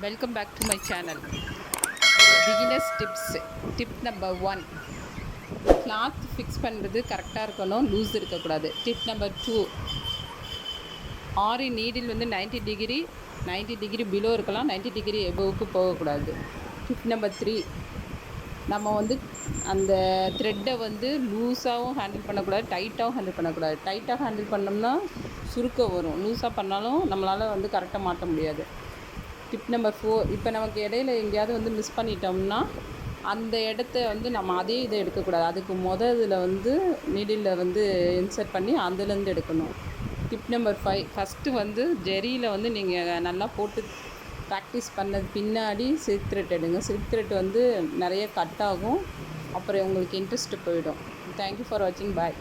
Welcome back to my channel. Beginners tips. Tip number 1, cloth fix பண்ணுறது கரெக்டாக இருக்கணும், loose இருக்கக்கூடாது. டிப் நம்பர் 2, ஆரி needle வந்து 90 டிகிரி பிலோ இருக்கலாம், 90 டிகிரி எபோவுக்கு போகக்கூடாது. டிப் நம்பர் 3, நம்ம வந்து அந்த த்ரெட்டை வந்து லூஸாகவும் ஹேண்டில் பண்ணக்கூடாது, டைட்டாகவும் ஹேண்டில் பண்ணக்கூடாது. டைட்டாக ஹேண்டில் பண்ணோம்னா சுருக்க வரும், லூஸாக பண்ணாலும் நம்மளால் வந்து கரெக்டாக மாட்ட முடியாது. டிப் நம்பர் 4, இப்போ நமக்கு இடையில எங்கேயாவது வந்து மிஸ் பண்ணிட்டோம்னா அந்த இடத்த வந்து நம்ம அதே இதை எடுக்கக்கூடாது, அதுக்கு இதில் வந்து நீடிலில் வந்து இன்சர்ட் பண்ணி அதுலேருந்து எடுக்கணும். டிப் நம்பர் 5, ஃபஸ்ட்டு வந்து ஜெரியில் வந்து நீங்கள் நல்லா போட்டு ப்ராக்டிஸ் பண்ணது பின்னாடி சில்க் த்ரெட் எடுங்க. சில்க் த்ரெட் வந்து நிறைய கட் ஆகும், அப்புறம் உங்களுக்கு இன்ட்ரெஸ்ட்டு போயிடும். தேங்க்யூ ஃபார் வாட்சிங். பாய்.